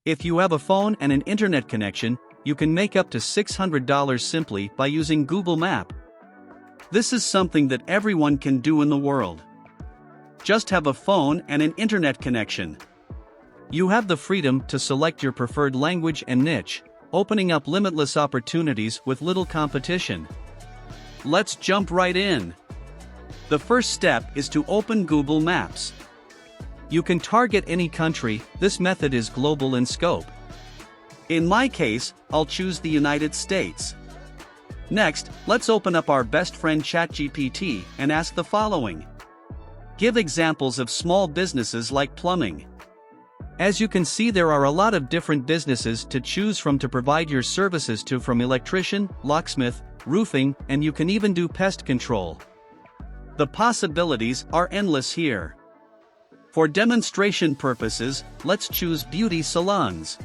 If you have a phone and an internet connection, you can make up to $600 simply by using Google Map. This is something that everyone can do in the world. Just have a phone and an internet connection. You have the freedom to select your preferred language and niche, opening up limitless opportunities with little competition. Let's jump right in. The first step is to open Google Maps. You can target any country. This method is global in scope. In my case, I'll choose the United States. Next, let's open up our best friend ChatGPT and ask the following. Give examples of small businesses like plumbing. As you can see, there are a lot of different businesses to choose from to provide your services to, from electrician, locksmith, roofing, and you can even do pest control. The possibilities are endless here. For demonstration purposes, let's choose beauty salons.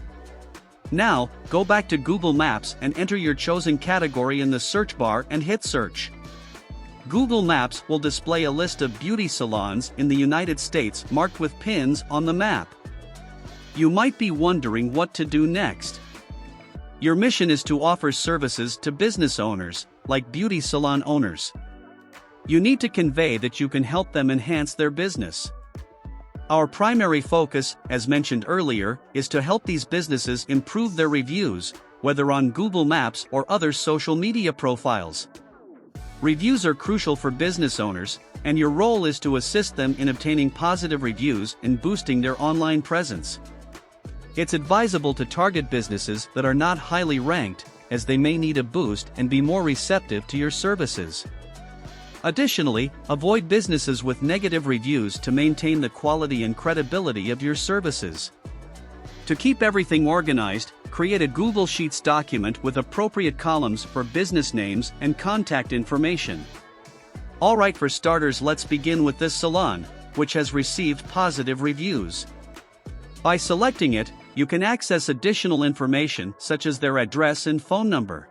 Now, go back to Google Maps and enter your chosen category in the search bar and hit search. Google Maps will display a list of beauty salons in the United States marked with pins on the map. You might be wondering what to do next. Your mission is to offer services to business owners, like beauty salon owners. You need to convey that you can help them enhance their business. Our primary focus, as mentioned earlier, is to help these businesses improve their reviews, whether on Google Maps or other social media profiles. Reviews are crucial for business owners, and your role is to assist them in obtaining positive reviews and boosting their online presence. It's advisable to target businesses that are not highly ranked, as they may need a boost and be more receptive to your services. Additionally, avoid businesses with negative reviews to maintain the quality and credibility of your services. To keep everything organized, create a Google Sheets document with appropriate columns for business names and contact information. Alright, for starters, let's begin with this salon, which has received positive reviews. By selecting it, you can access additional information such as their address and phone number.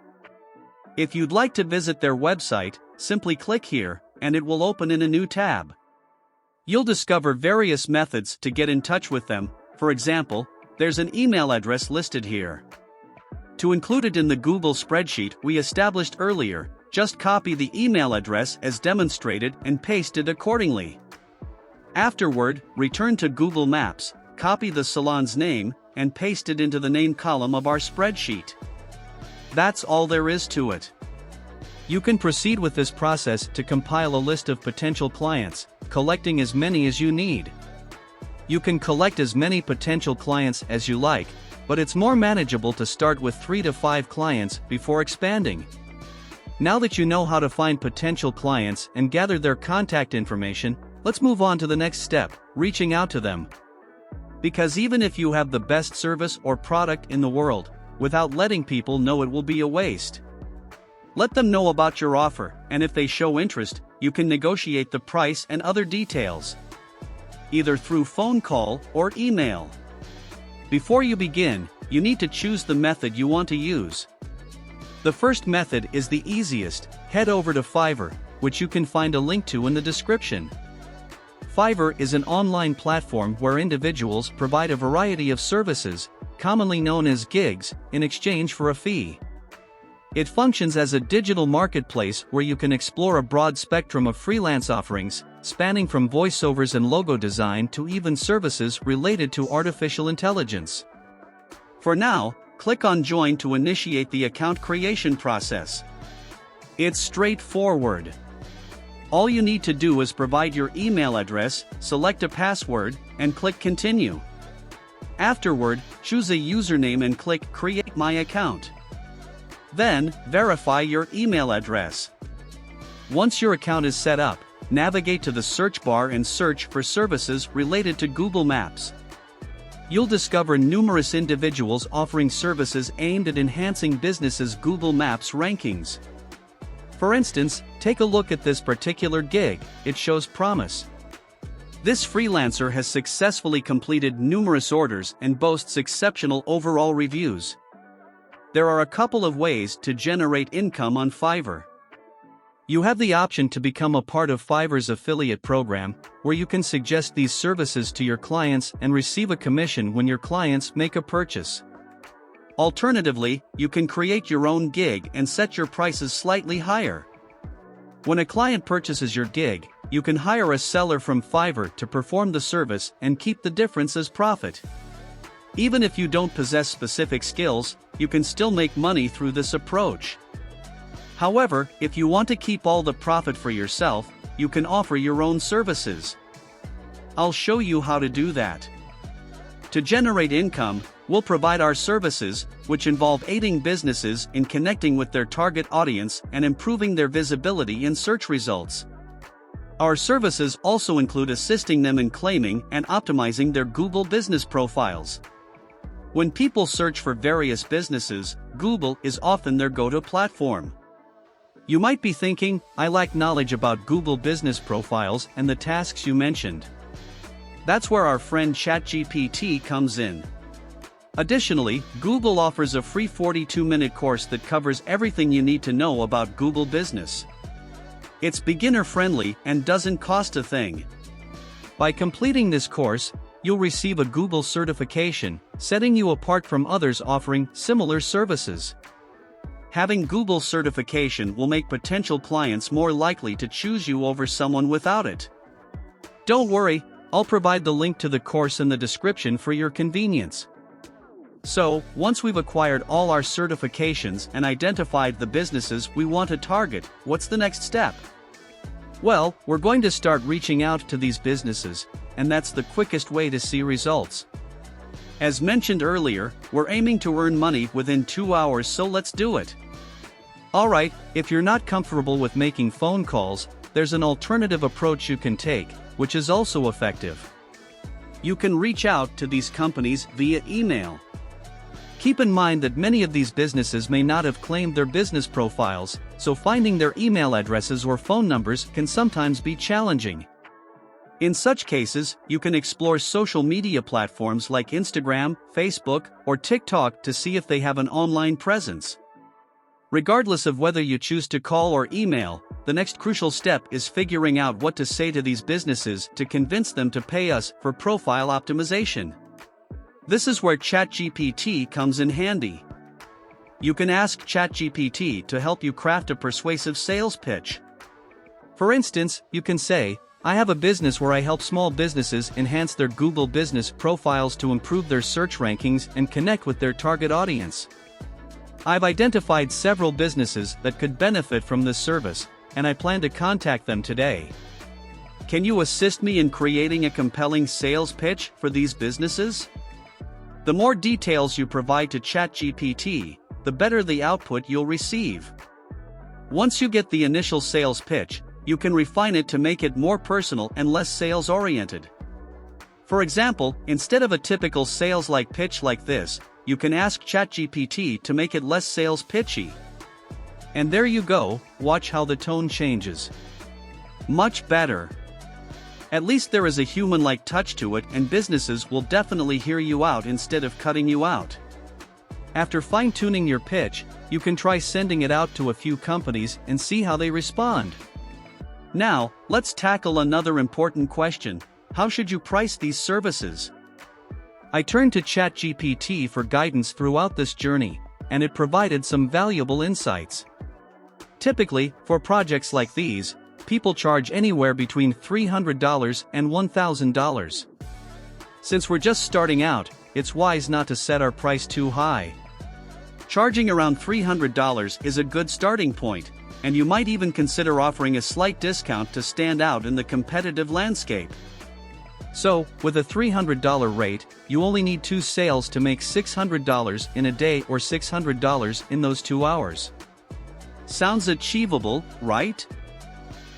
If you'd like to visit their website, simply click here, and it will open in a new tab. You'll discover various methods to get in touch with them. For example, there's an email address listed here. To include it in the Google spreadsheet we established earlier, just copy the email address as demonstrated and paste it accordingly. Afterward, return to Google Maps, copy the salon's name, and paste it into the name column of our spreadsheet. That's all there is to it. You can proceed with this process to compile a list of potential clients, collecting as many as you need. You can collect as many potential clients as you like, but it's more manageable to start with 3 to 5 clients before expanding. Now that you know how to find potential clients and gather their contact information, let's move on to the next step, reaching out to them. Because even if you have the best service or product in the world, without letting people know, it will be a waste. Let them know about your offer, and if they show interest, you can negotiate the price and other details, either through phone call or email. Before you begin, you need to choose the method you want to use. The first method is the easiest. Head over to Fiverr, which you can find a link to in the description. Fiverr is an online platform where individuals provide a variety of services, commonly known as gigs, in exchange for a fee. It functions as a digital marketplace where you can explore a broad spectrum of freelance offerings, spanning from voiceovers and logo design to even services related to artificial intelligence. For now, click on Join to initiate the account creation process. It's straightforward. All you need to do is provide your email address, select a password, and click Continue. Afterward, choose a username and click Create My Account. Then, verify your email address. Once your account is set up, navigate to the search bar and search for services related to Google Maps. You'll discover numerous individuals offering services aimed at enhancing businesses' Google Maps rankings. For instance, take a look at this particular gig. It shows promise. This freelancer has successfully completed numerous orders and boasts exceptional overall reviews. There are a couple of ways to generate income on Fiverr. You have the option to become a part of Fiverr's affiliate program, where you can suggest these services to your clients and receive a commission when your clients make a purchase. Alternatively, you can create your own gig and set your prices slightly higher. When a client purchases your gig, you can hire a seller from Fiverr to perform the service and keep the difference as profit. Even if you don't possess specific skills, you can still make money through this approach. However, if you want to keep all the profit for yourself, you can offer your own services. I'll show you how to do that. To generate income, we'll provide our services, which involve aiding businesses in connecting with their target audience and improving their visibility in search results. Our services also include assisting them in claiming and optimizing their Google business profiles. When people search for various businesses, Google is often their go-to platform. You might be thinking, I lack knowledge about Google business profiles and the tasks you mentioned. That's where our friend ChatGPT comes in. Additionally, Google offers a free 42-minute course that covers everything you need to know about Google business. It's beginner-friendly and doesn't cost a thing. By completing this course, you'll receive a Google certification, setting you apart from others offering similar services. Having Google certification will make potential clients more likely to choose you over someone without it. Don't worry, I'll provide the link to the course in the description for your convenience. So, once we've acquired all our certifications and identified the businesses we want to target, what's the next step? Well, we're going to start reaching out to these businesses, and that's the quickest way to see results. As mentioned earlier, we're aiming to earn money within 2 hours, so let's do it. Alright, if you're not comfortable with making phone calls, there's an alternative approach you can take, which is also effective. You can reach out to these companies via email. Keep in mind that many of these businesses may not have claimed their business profiles, so finding their email addresses or phone numbers can sometimes be challenging. In such cases, you can explore social media platforms like Instagram, Facebook, or TikTok to see if they have an online presence. Regardless of whether you choose to call or email, the next crucial step is figuring out what to say to these businesses to convince them to pay us for profile optimization. This is where ChatGPT comes in handy. You can ask ChatGPT to help you craft a persuasive sales pitch. For instance, you can say, I have a business where I help small businesses enhance their Google business profiles to improve their search rankings and connect with their target audience. I've identified several businesses that could benefit from this service, and I plan to contact them today. Can you assist me in creating a compelling sales pitch for these businesses? The more details you provide to ChatGPT, the better the output you'll receive. Once you get the initial sales pitch, you can refine it to make it more personal and less sales-oriented. For example, instead of a typical sales-like pitch like this, you can ask ChatGPT to make it less sales pitchy. And there you go, watch how the tone changes. Much better. At least there is a human-like touch to it, and businesses will definitely hear you out instead of cutting you out. After fine-tuning your pitch, you can try sending it out to a few companies and see how they respond. Now, let's tackle another important question. How should you price these services? I turned to ChatGPT for guidance throughout this journey, and it provided some valuable insights. Typically, for projects like these, people charge anywhere between $300 and $1,000. Since we're just starting out, it's wise not to set our price too high. Charging around $300 is a good starting point, and you might even consider offering a slight discount to stand out in the competitive landscape. So, with a $300 rate, you only need 2 sales to make $600 in a day or $600 in those 2 hours. Sounds achievable, right?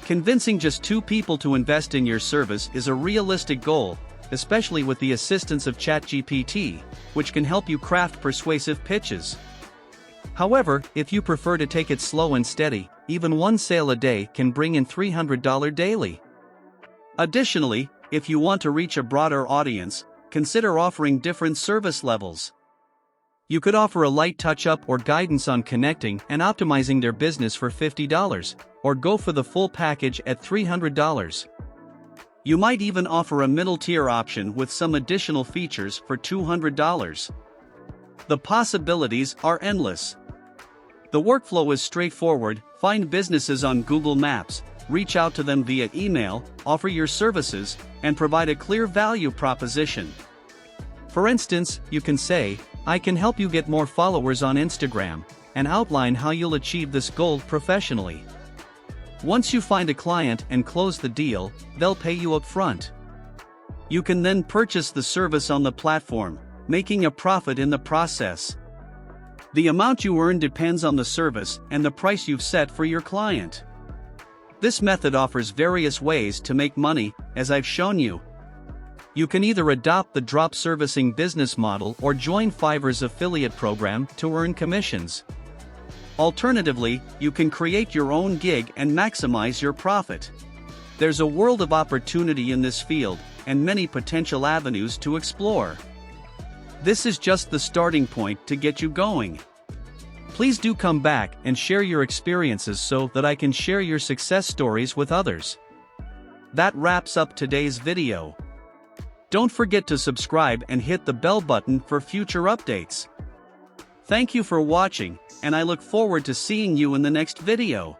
Convincing just 2 people to invest in your service is a realistic goal, especially with the assistance of ChatGPT, which can help you craft persuasive pitches. However, if you prefer to take it slow and steady, even 1 sale a day can bring in $300 daily. Additionally, if you want to reach a broader audience, consider offering different service levels. You could offer a light touch-up or guidance on connecting and optimizing their business for $50, or go for the full package at $300. You might even offer a middle-tier option with some additional features for $200. The possibilities are endless. The workflow is straightforward: find businesses on Google Maps, reach out to them via email, offer your services, and provide a clear value proposition. For instance, you can say, "I can help you get more followers on Instagram," and outline how you'll achieve this goal professionally. Once you find a client and close the deal, they'll pay you up front. You can then purchase the service on the platform, making a profit in the process. The amount you earn depends on the service and the price you've set for your client. This method offers various ways to make money, as I've shown you. You can either adopt the drop servicing business model or join Fiverr's affiliate program to earn commissions. Alternatively, you can create your own gig and maximize your profit. There's a world of opportunity in this field, and many potential avenues to explore. This is just the starting point to get you going. Please do come back and share your experiences so that I can share your success stories with others. That wraps up today's video. Don't forget to subscribe and hit the bell button for future updates. Thank you for watching, and I look forward to seeing you in the next video.